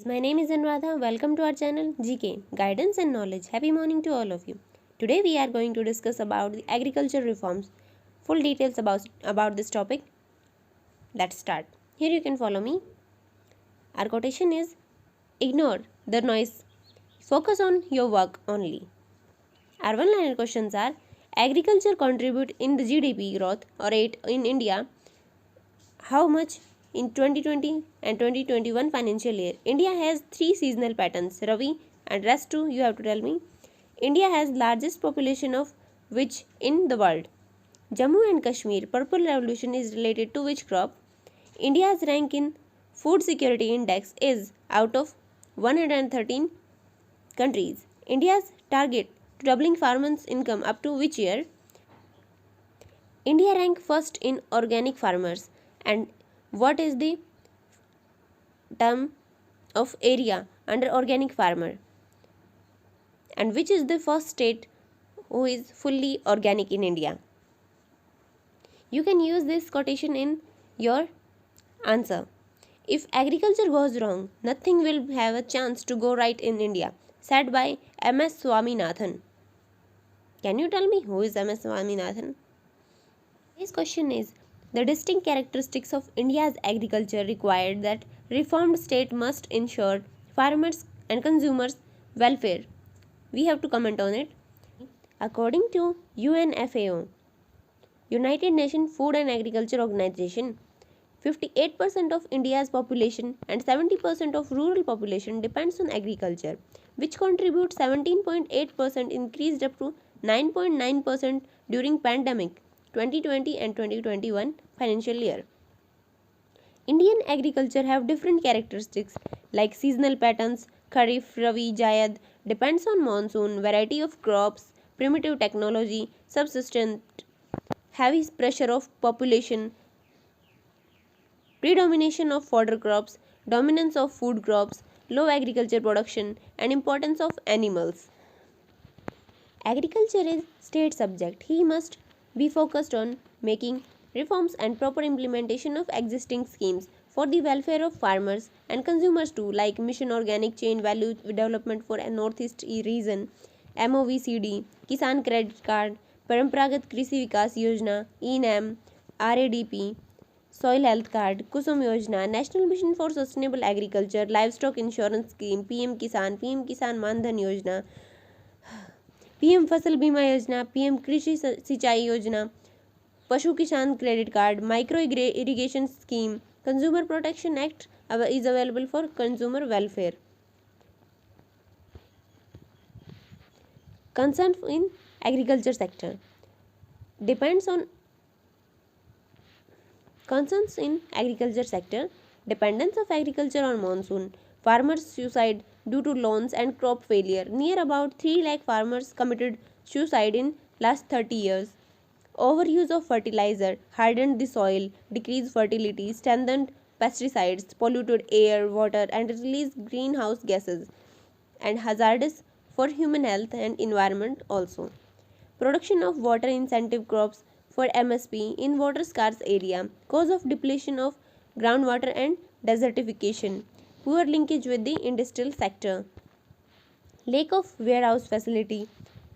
My name is Anuradha. Welcome to our channel GK Guidance and Knowledge. Happy morning to all of you. Today we are going to discuss about the agriculture reforms. Full details about this topic. Let's start. Here you can follow me. Our quotation is ignore the noise. Focus on your work only. Our one-liner questions are agriculture contribute in the GDP growth or rate in India. How much in 2020 and 2021 financial year? India has three seasonal patterns. Rabi and rest too you have to tell me. India has largest population of which in the world? Jammu and Kashmir purple revolution is related to which crop? India's rank in food security index is out of 113 countries. India's target to doubling farmers' income up to which year? India rank first in organic farmers. And what is the term of area under organic farmer? And which is the first state who is fully organic in India? You can use this quotation in your answer. If agriculture goes wrong, nothing will have a chance to go right in India, said by M.S. Swaminathan. Can you tell me who is M.S. Swaminathan? This question is the distinct characteristics of India's agriculture required that reformed state must ensure farmers and consumers' welfare. We have to comment on it. According to UNFAO, United Nations Food and Agriculture Organization, 58% of India's population and 70% of rural population depends on agriculture, which contributes 17.8% increased up to 9.9% during pandemic 2020 and 2021 financial year. Indian agriculture have different characteristics like seasonal patterns, Kharif, Rabi, Jayad, depends on monsoon, variety of crops, primitive technology, subsistence, heavy pressure of population, predomination of fodder crops, dominance of food crops, low agriculture production, and importance of animals. Agriculture is state subject. He must be focused on making reforms and proper implementation of existing schemes for the welfare of farmers and consumers too, like Mission Organic Chain Value Development for a Northeast region, MOVCD, Kisan Credit Card, Parampragat Krishi Vikas Yojana, ENAM, RADP, Soil Health Card, Kusum Yojana, National Mission for Sustainable Agriculture, Livestock Insurance Scheme, PM Kisan Man Dhan Yojana, PM Fasal Bima Yojana, PM Krishi Sinchai Yojana, Pashu Kisan Credit Card, Micro Irrigation Scheme, Consumer Protection Act is available for consumer welfare. Concern in agriculture sector depends on concerns in agriculture sector, dependence of agriculture on monsoon, farmers suicide due to loans and crop failure. Near about 3 lakh farmers committed suicide in last 30 years. Overuse of fertilizer hardened the soil, decreased fertility, strengthened pesticides, polluted air, water, and released greenhouse gases, and hazardous for human health and environment also. Production of water incentive crops for MSP in water scarce area, cause of depletion of groundwater and desertification, poor linkage with the industrial sector, lack of warehouse facility.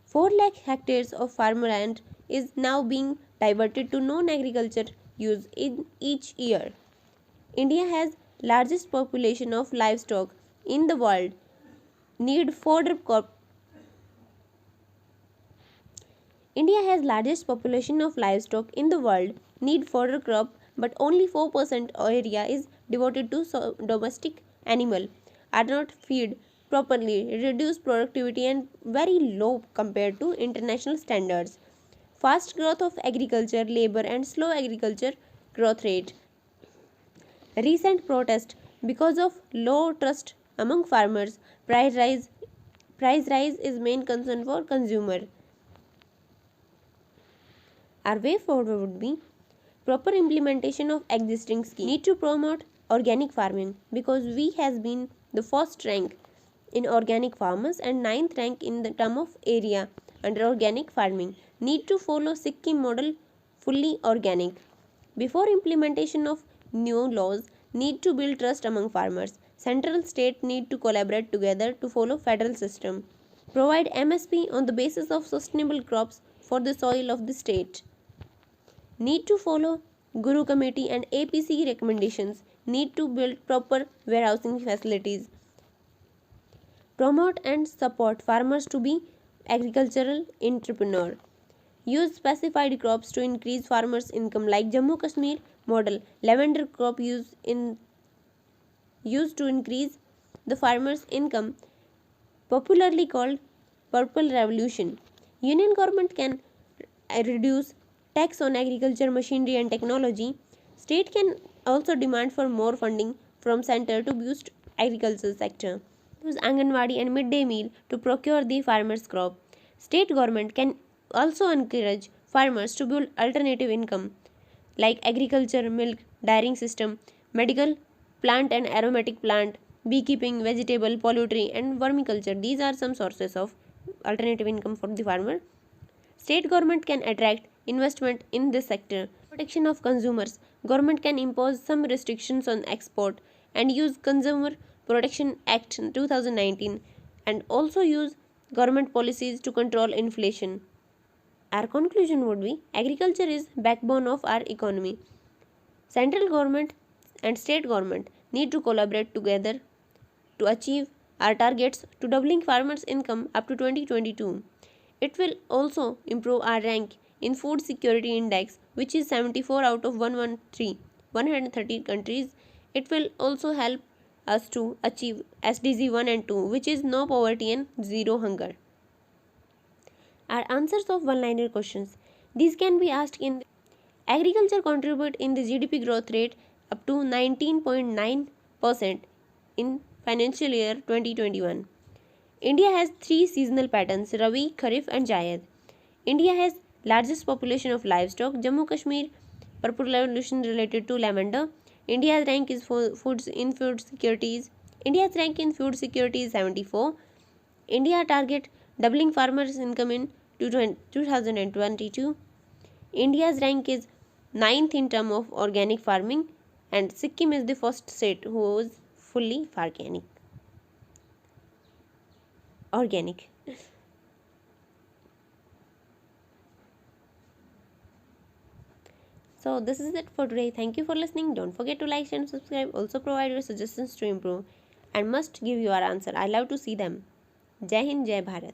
4 lakh hectares of farmland is now being diverted to non-agriculture use in each year. India has largest population of livestock in the world. Need fodder crop. India has largest population of livestock in the world. Need fodder crop, but only 4% area is devoted to domestic animal. Are not feed properly, reduce productivity and very low compared to international standards. Fast growth of agriculture, labor and slow agriculture growth rate. Recent protest because of low trust among farmers. Price rise is main concern for consumer. Our way forward would be proper implementation of existing schemes. Need to promote organic farming because we has been the first rank in organic farmers and ninth rank in the term of area under organic farming. Need to follow Sikkim model fully organic. Before implementation of new laws, need to build trust among farmers. Central state need to collaborate together to follow federal system. Provide MSP on the basis of sustainable crops for the soil of the state. Need to follow Guru Committee and APC recommendations. Need to build proper warehousing facilities. Promote and support farmers to be agricultural entrepreneur. Use specified crops to increase farmers' income like Jammu Kashmir model. Lavender crop used to increase the farmers' income, popularly called Purple Revolution. Union government can reduce tax on agriculture machinery and technology. State can also demand for more funding from center to boost agriculture sector. Use Anganwadi and midday meal to procure the farmers' crop. State government can also encourage farmers to build alternative income like agriculture, milk, dairying system, medical plant and aromatic plant, beekeeping, vegetable, poultry and vermiculture. These are some sources of alternative income for the farmer. State government can attract investment in this sector. Protection of consumers. Government can impose some restrictions on export and use Consumer Protection Act 2019 and also use government policies to control inflation. Our conclusion would be agriculture is backbone of our economy. Central government and state government need to collaborate together to achieve our targets to doubling farmers' income up to 2022. It will also improve our rank in Food Security Index, which is 74 out of 130 countries. It will also help us to achieve SDG 1 and 2, which is no poverty and zero hunger. Our answers of one-liner questions. These can be asked in agriculture contribute in the GDP growth rate up to 19.9% in financial year 2021. India has three seasonal patterns: Rabi, Kharif and Zaid. India has largest population of livestock. Jammu Kashmir Purple Revolution related to lavender. India's rank is food securities. India's rank in food security is 74. India target doubling farmers' income in 2022. India's rank is 9th in term of organic farming, and Sikkim is the first state who is fully organic. So this is it for today. Thank you for listening. Don't forget to like, share and subscribe. Also provide your suggestions to improve and must give your answer. I love to see them. Jai Hind, Jai Bharat.